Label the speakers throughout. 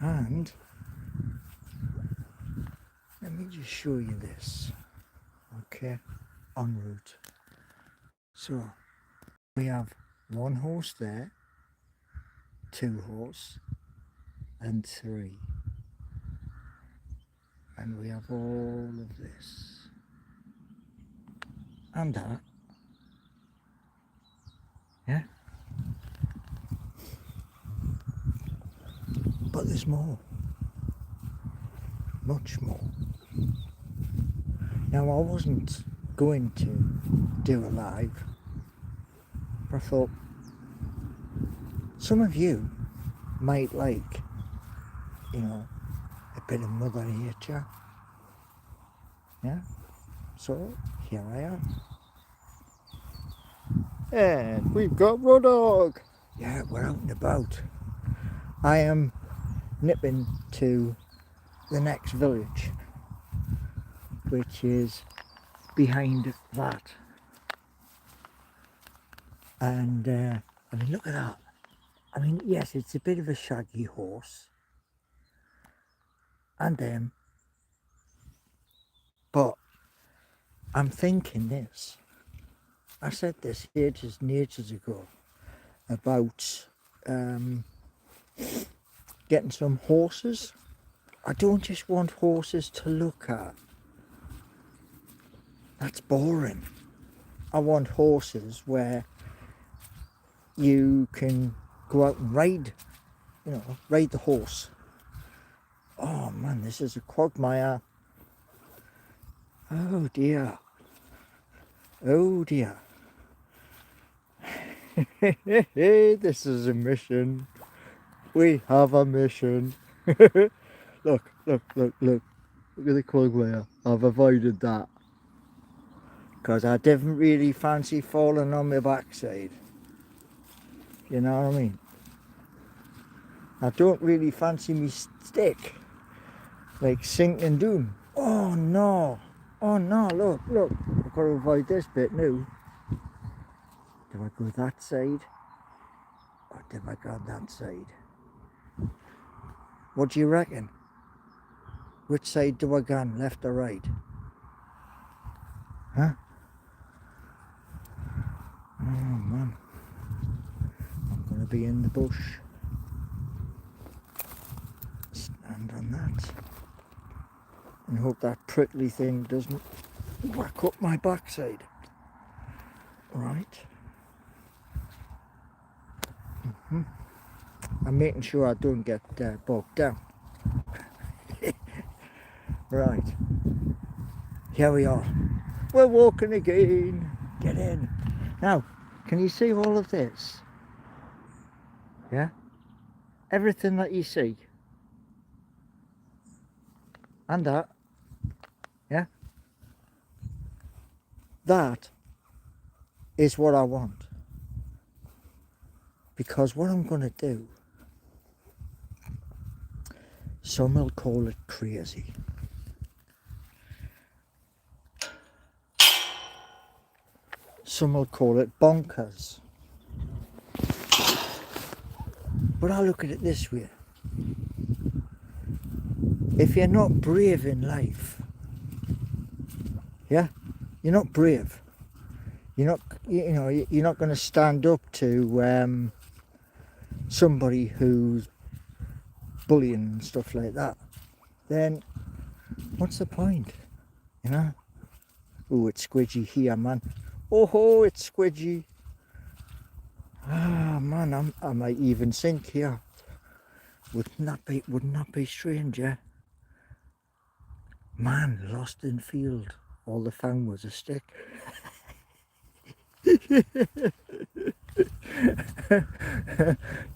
Speaker 1: And let me just show you this, okay, en route. So we have one horse there, two horse, and three. And we have all of this. And that. Yeah? But there's more. Much more. Now I wasn't going to do a live, but I thought some of you might like, you know, a bit of Mother Nature. Yeah? So here I am. And we've got Raw Dog. Yeah, we're out and about. I am nipping to the next village, which is behind that. And I mean, look at that. I mean, yes, it's a bit of a shaggy horse. And but I'm thinking this. I said this ages and ages ago about getting some horses. I don't just want horses to look at. That's boring. I want horses where you can go out and ride, you know, ride the horse. Oh man, this is a quagmire. Oh dear. Oh dear. This is a mission. We have a mission. Look. Look at the quagmire. I've avoided that. Because I didn't really fancy falling on my backside. You know what I mean? I don't really fancy me stick. Like sinking down. Oh no. Oh no, look. I've got to avoid this bit now. Do I go that side? Or do I go that side? What do you reckon? Which side do I go on, left or right? Huh? Oh man. I'm going to be in the bush. Stand on that. And hope that prickly thing doesn't whack up my backside. Right. I'm making sure I don't get bogged down. Right. Here we are. We're walking again. Get in. Now, can you see all of this? Yeah? Everything that you see. And that. Yeah? That is what I want. Because what I'm going to do, some will call it crazy. Some will call it bonkers. But I look at it this way. If you're not brave in life, yeah, you're not brave. You're not, you know, you're not going to stand up to somebody who's bullying and stuff like that. Then, what's the point? You know? Oh, it's squidgy here, man. Oh, it's squidgy. Ah, man, I might even sink here. Wouldn't that be strange, yeah? Man, lost in field. All they found was a stick.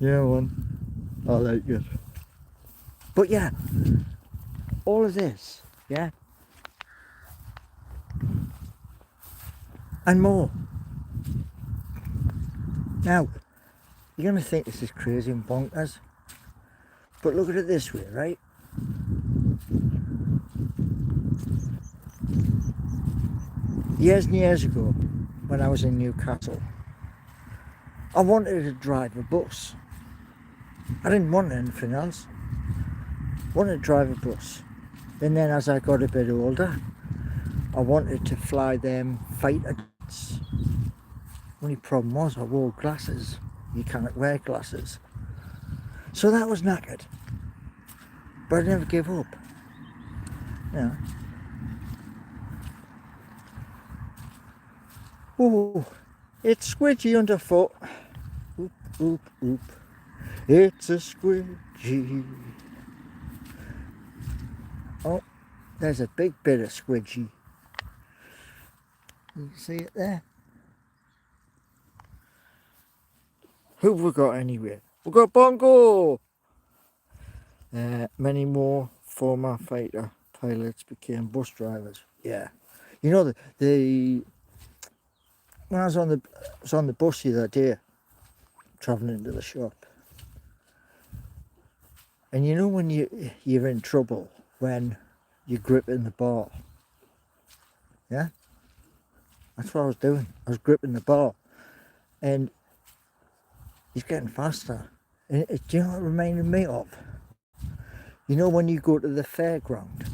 Speaker 1: Yeah, man. I like it. But yeah, all of this, yeah? And more. Now, you're going to think this is crazy and bonkers. But look at it this way, right? Years and years ago, when I was in Newcastle, I wanted to drive a bus. I didn't want anything else. wanted to drive a bus. And then as I got a bit older, I wanted to fly them fighter jets. Only problem was I wore glasses. You can't wear glasses. So that was knackered. But I never gave up. You know. Oh, it's squidgy underfoot. Oop, oop, oop. It's a squidgy. Oh, there's a big bit of squidgy. You see it there? Who have we got anyway? We've got Bongo! Many more former fighter pilots became bus drivers. Yeah. You know, when I was on the bus the other day, travelling to the shop, and you know when you're in trouble when you're gripping the bar, yeah? That's what I was doing. I was gripping the bar, and he's getting faster. And do you know what it reminded me of? You know when you go to the fairground,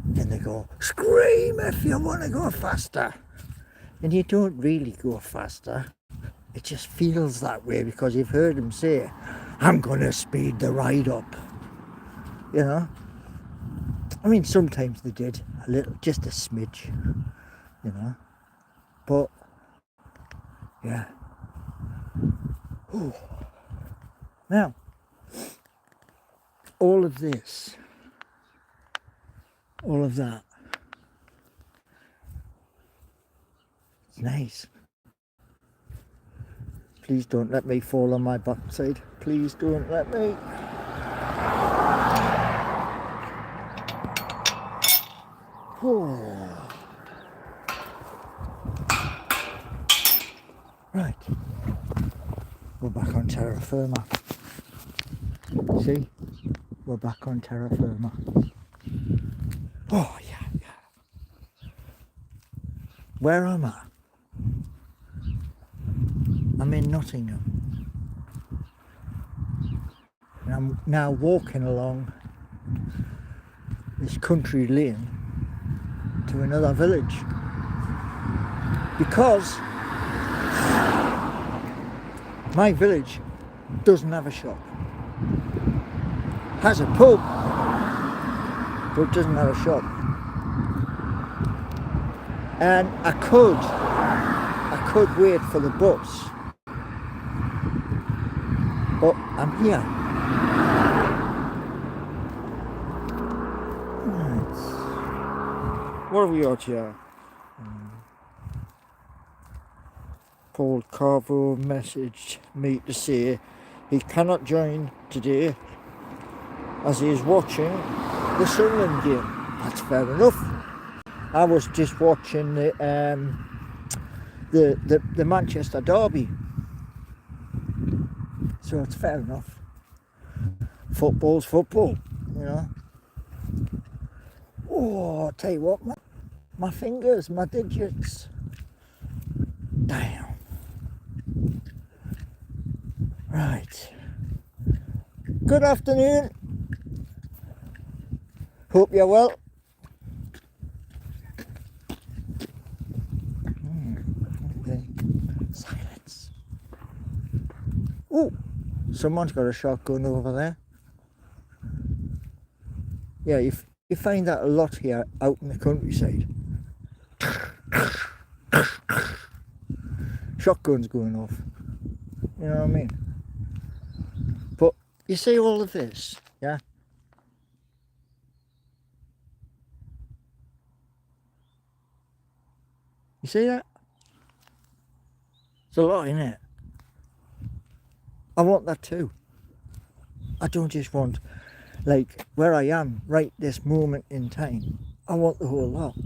Speaker 1: and they go, scream if you want to go faster. And you don't really go faster. It just feels that way because you've heard him say, I'm going to speed the ride up. You know? I mean, sometimes they did a little, just a smidge, you know? But, yeah. Ooh. Now, all of this, all of that, it's nice. Please don't let me fall on my backside. Please don't let me. Oh. Right. We're back on terra firma. See? We're back on terra firma. Oh, yeah. Where am I? I'm in Nottingham. And I'm now walking along this country lane to another village. Because my village doesn't have a shop. Has a pub, but doesn't have a shop. And I could wait for the bus, but I'm here. Right. What have we got here? Paul Carvo messaged me to say he cannot join today as he is watching the Sunderland game. That's fair enough. I was just watching the Manchester derby, so it's fair enough. Football's football, you know. Oh, I'll tell you what, my fingers, my digits. Damn. Right. Good afternoon. Hope you're well. Okay. Silence. Oh, someone's got a shotgun over there. Yeah, you find that a lot here out in the countryside. Shotguns going off. You know what I mean? But you see all of this, yeah? You see that? There's a lot in it. I want that too. I don't just want, like, where I am right this moment in time. I want the whole lot.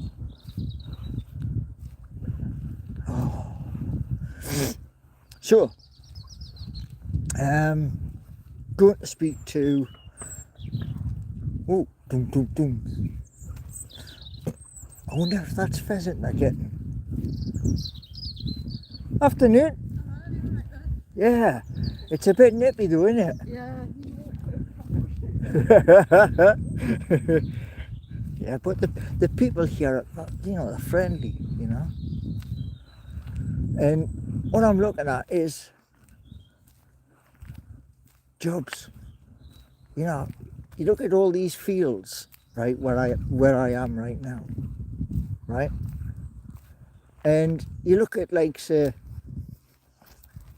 Speaker 1: Oh. So, going to speak to, oh, dum dum dum. I wonder if that's pheasant they're getting. Afternoon. Yeah, it's a bit nippy though, isn't it?
Speaker 2: Yeah.
Speaker 1: Yeah, but the people here are, you know, they're friendly, you know. And what I'm looking at is jobs. You know, you look at all these fields, right, where I am right now, right? And you look at, like, say,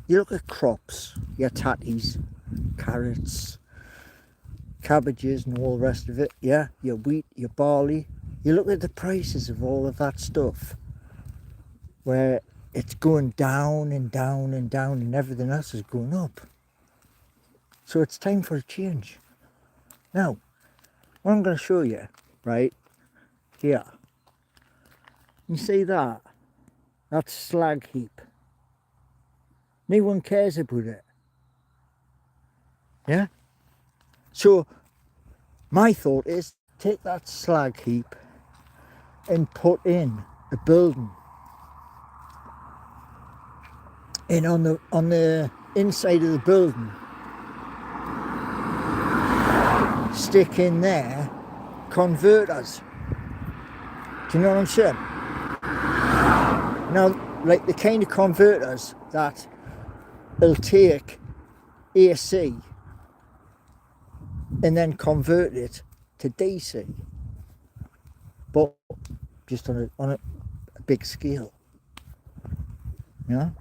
Speaker 1: you look at crops, your tatties, carrots, cabbages and all the rest of it, yeah, your wheat, your barley. You look at the prices of all of that stuff, where it's going down and down and down and everything else is going up. So it's time for a change. Now, what I'm going to show you, right, here, you see that? That's slag heap. No one cares about it. Yeah? So, my thought is, take that slag heap and put in a building. And on the inside of the building, stick in there converters. Do you know what I'm saying? Now, like the kind of converters that will take AC and then convert it to DC, but just on a big scale. You know?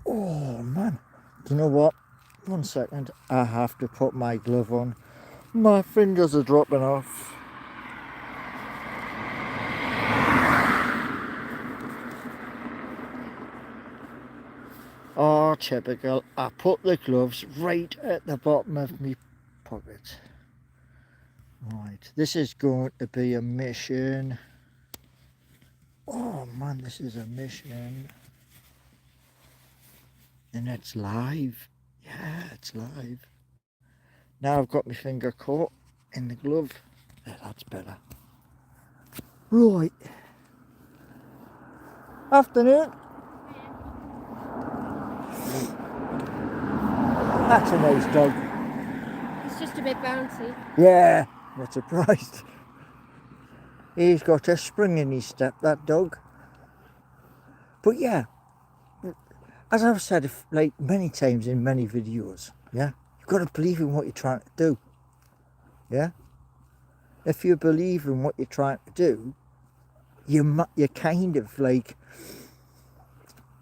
Speaker 1: Oh man, do you know what? 1 second, I have to put my glove on. My fingers are dropping off. Oh, typical. I put the gloves right at the bottom of my pocket. Right, this is going to be a mission. Oh man, this is a mission. And it's live. Yeah, it's live. Now I've got my finger caught in the glove. Yeah, that's better. Right. Afternoon. That's a nice dog.
Speaker 2: It's just a bit bouncy.
Speaker 1: Yeah, not surprised. He's got a spring in his step, that dog. But yeah, as I've said like many times in many videos, yeah, you've got to believe in what you're trying to do. Yeah? If you believe in what you're trying to do, you're kind of like,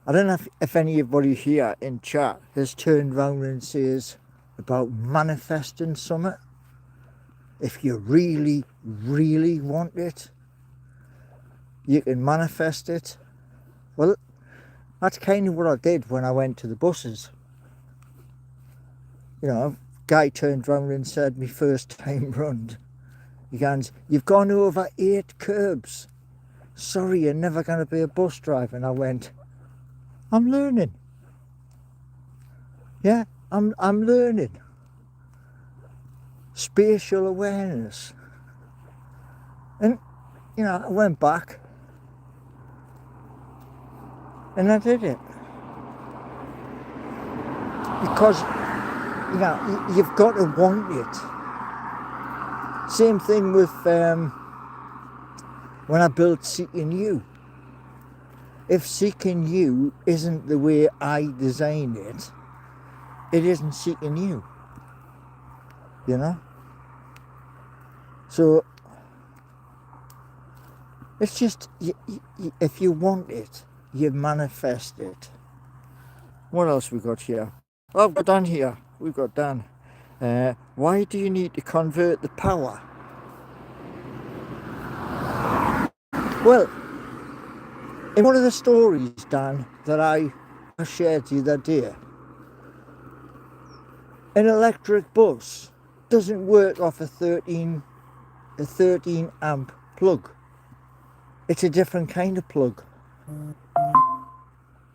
Speaker 1: I don't know if anybody here in chat has turned around and says about manifesting something. If you really, really want it, you can manifest it. Well, that's kind of what I did when I went to the buses. You know, guy turned around and said, me first time round, he goes, you've gone over 8 curbs. Sorry, you're never going to be a bus driver. And I went, I'm learning. Yeah, I'm learning. Spatial awareness. And, you know, I went back and I did it. Because, you know, you've got to want it. Same thing with when I built Seeking You. If Seeking You isn't the way I designed it, it isn't Seeking You. You know? So, it's just, if you want it, you manifest it. What else we got here? Oh, we've got Dan here. We've got Dan. Why do you need to convert the power? Well, in one of the stories, Dan, that I shared the other day, an electric bus doesn't work off a 13 amp plug. It's a different kind of plug.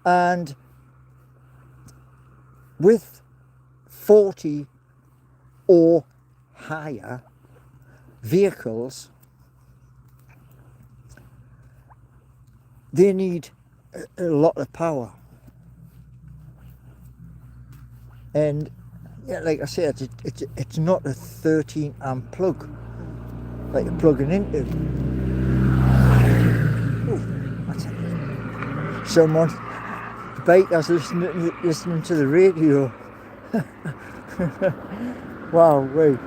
Speaker 1: And with 40 or higher vehicles, they need a lot of power. And Yeah, like I said, it's not a 13 amp plug, like you're plugging into. Ooh, what's that? Someone, bikers listening to the radio. Wow, wait.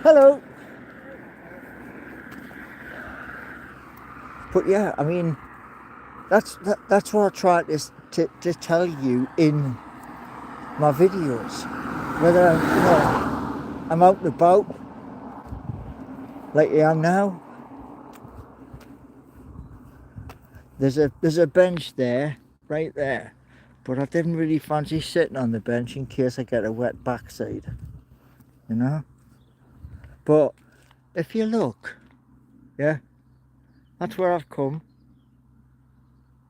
Speaker 1: Hello. But yeah, I mean, that's what I try to tell you in my videos. Whether I'm out and about like I am now. There's a bench there, right there. But I didn't really fancy sitting on the bench in case I get a wet backside. You know? But if you look, yeah, that's where I've come.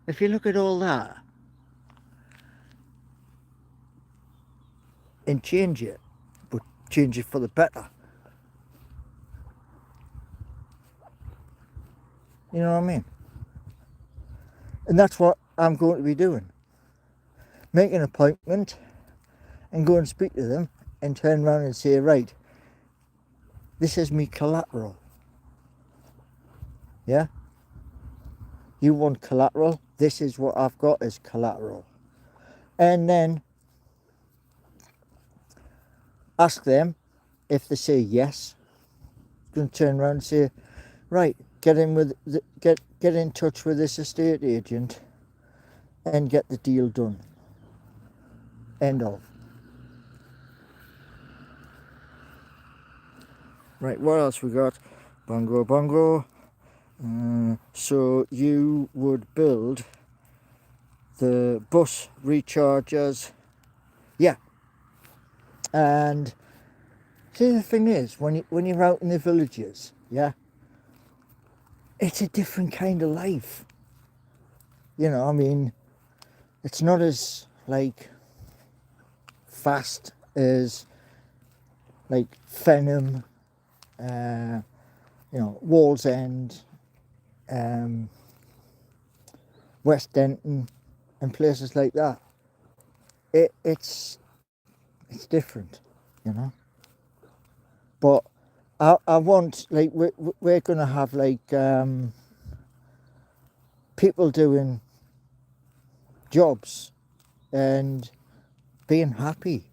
Speaker 1: If you look at all that and change it, but change it for the better. You know what I mean? And that's what I'm going to be doing. Make an appointment and go and speak to them and turn around and say, right, this is me collateral. Yeah? You want collateral? This is what I've got as collateral. And then ask them if they say yes. Going to turn around and say, right, get in touch with this estate agent and get the deal done. End of. Right, what else we got? Bongo bongo. So you would build the bus rechargers. Yeah. And see, the thing is, when you're out in the villages, yeah, it's a different kind of life. You know, I mean, it's not as like fast as like Fenham, Wall's End, West Denton, and places like that. It's different, you know. But I want, like, we're gonna have like people doing jobs and being happy.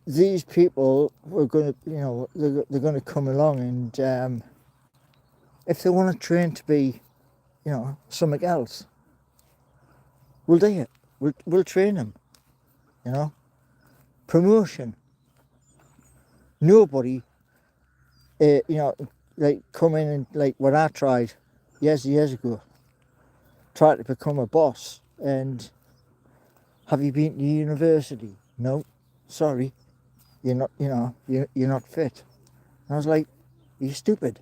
Speaker 1: These people were going to, they're going to come along and if they want to train to be, something else, we'll do it. We'll train them, Promotion. Nobody, like come in and like when I tried years ago, tried to become a boss and have you been to university? No, sorry. You're not, you're not fit. And I was like, you're stupid.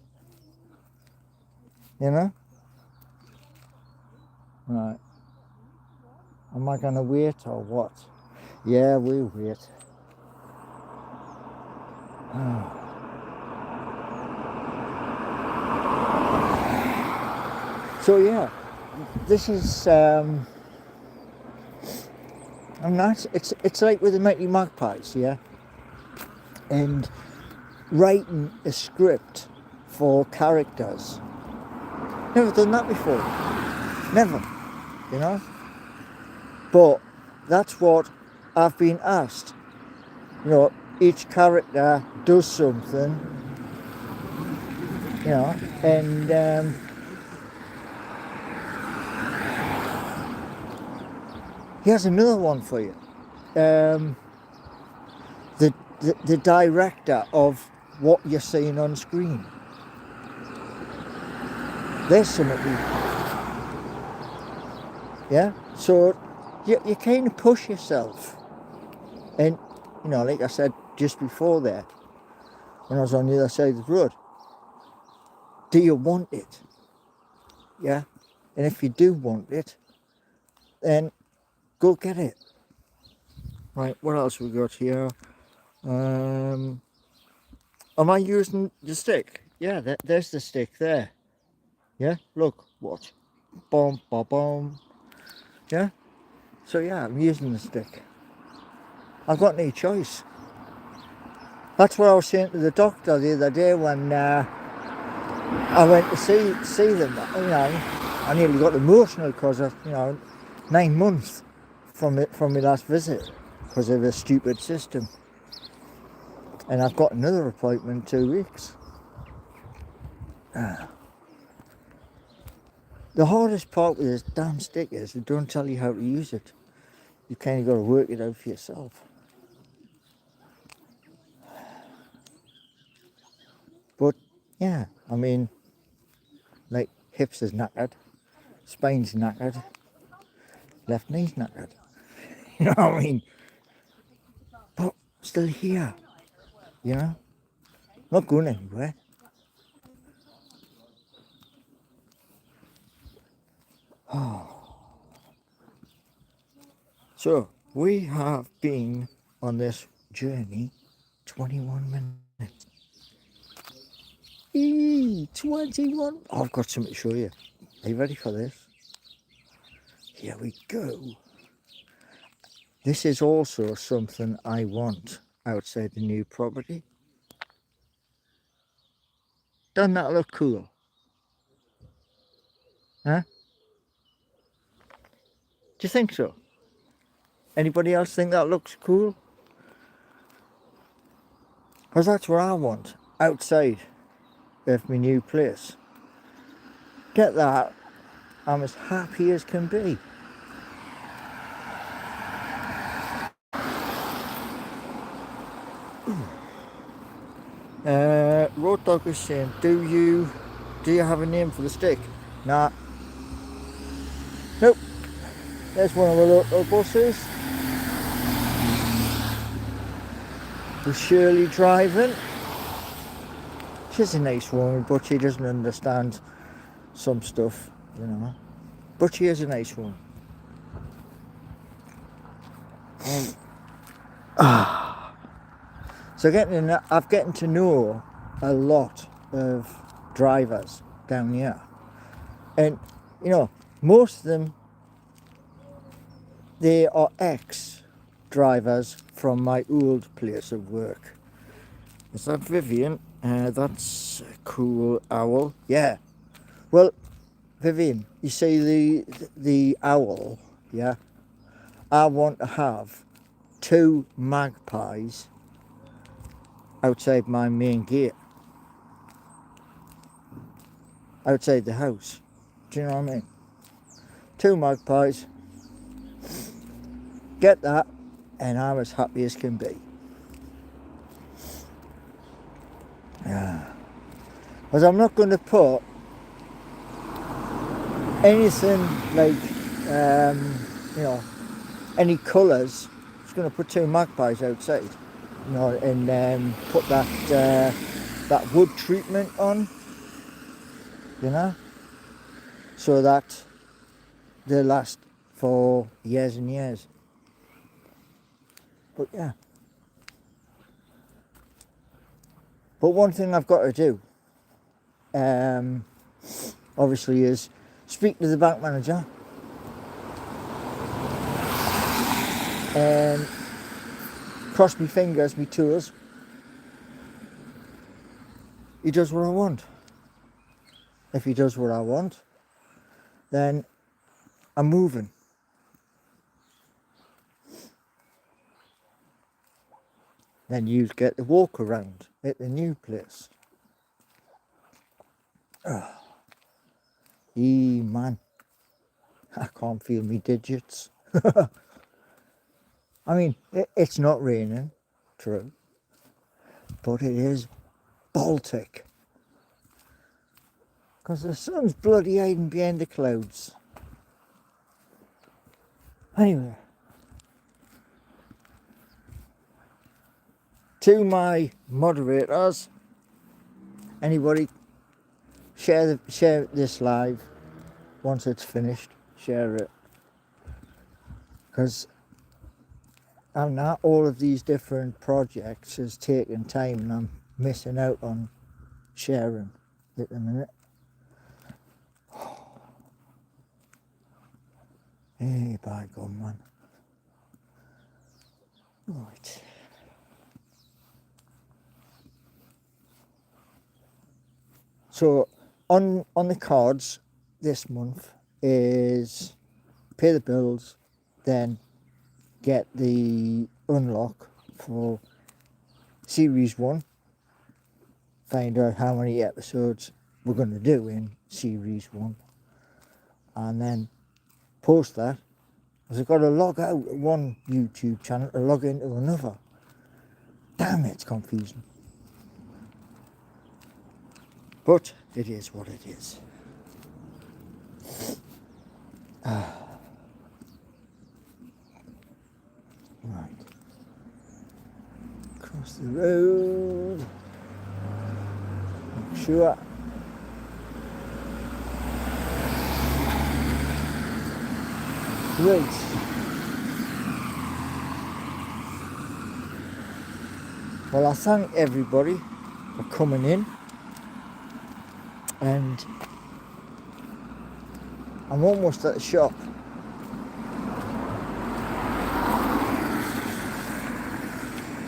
Speaker 1: You know? Right. Am I gonna wait or what? Yeah, we'll wait. So yeah, this is I'm nice. It's like with the Mighty Magpies, yeah? And writing a script for characters. Never done that before. Never, But that's what I've been asked. Each character does something, and here's another one for you. The director of what you're seeing on screen. There's something. Yeah? So you kind of push yourself. And, like I said just before there, when I was on the other side of the road, do you want it? Yeah? And if you do want it, then go get it. Right, what else we got here? Am I using the stick? Yeah, there's the stick there. Yeah, look, watch. Boom, boom, boom. Yeah? So yeah, I'm using the stick. I've got no choice. That's what I was saying to the doctor the other day when I went to see them. You know, I nearly got emotional because of 9 months from my last visit because of a stupid system. And I've got another appointment in 2 weeks. The hardest part with this damn stick is they don't tell you how to use it. You kind of got to work it out for yourself. But yeah, I mean, like hips is knackered, spine's knackered, left knee's knackered. You know what I mean? But still here, you know? Not going anywhere. So we have been on this journey 21 minutes. 21. Oh, I've got something to show you. Are you ready for this? Here we go. This is also something I want outside the new property. Doesn't that look cool? Huh? Do you think so? Anybody else think that looks cool? Because that's what I want outside of my new place. Get that, I'm as happy as can be. Road Dog is saying, do you have a name for the stick? Nah. Nope. There's one of the local buses. With Shirley driving. She's a nice woman, but she doesn't understand some stuff, you know. But she is a nice woman. So I've getting to know a lot of drivers down here. And, you know, most of them, they are ex-drivers from my old place of work. Is that Vivian? That's a cool owl. Yeah. Well, Vivian, you see the owl, yeah? I want to have 2 magpies outside my main gate. Outside the house. Do you know what I mean? 2 magpies. Get that, and I'm as happy as can be. Yeah. Because I'm not going to put anything like, you know, any colours. I'm just going to put 2 magpies outside, you know, and put that wood treatment on, you know, so that they last for years and years. But yeah. But one thing I've got to do, obviously, is speak to the bank manager and cross my fingers, my toes. He does what I want. If he does what I want, then I'm moving. Then you get to walk around at the new place. Man, I can't feel me digits. I mean, it's not raining, true, but it is Baltic. Because the sun's bloody hiding behind the clouds. Anyway, to my moderators, anybody share this live once it's finished, share it. Because not all of these different projects is taking time and I'm missing out on sharing at the minute. Hey, by God, man. Right. So on the cards this month is pay the bills, then get the unlock for series 1, find out how many episodes we're going to do in series 1, and then post that, because I've got to log out of one YouTube channel to log into another. Damn, it's confusing. But it is what it is. Right. Across the road. Make sure. Great. Well, I thank everybody for coming in, and I'm almost at the shop.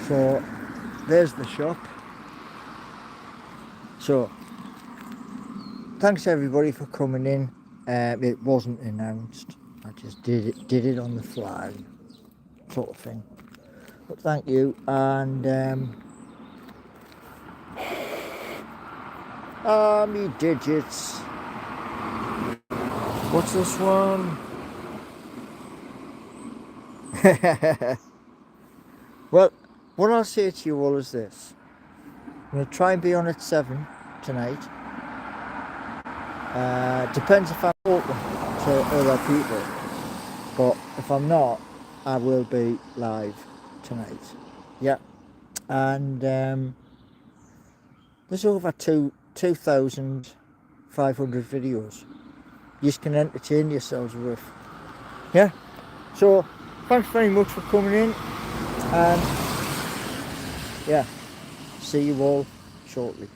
Speaker 1: So there's the shop. So thanks everybody for coming in. It wasn't announced. I just did it on the fly, sort of thing. But thank you, and me digits. What's this one? Well, what I'll say to you all is this. I'm going to try and be on at 7 tonight. Depends if I'm open to other people. But if I'm not, I will be live tonight. Yeah. And there's over 2,500 videos you can entertain yourselves with. Yeah. So thanks very much for coming in, and yeah, see you all shortly.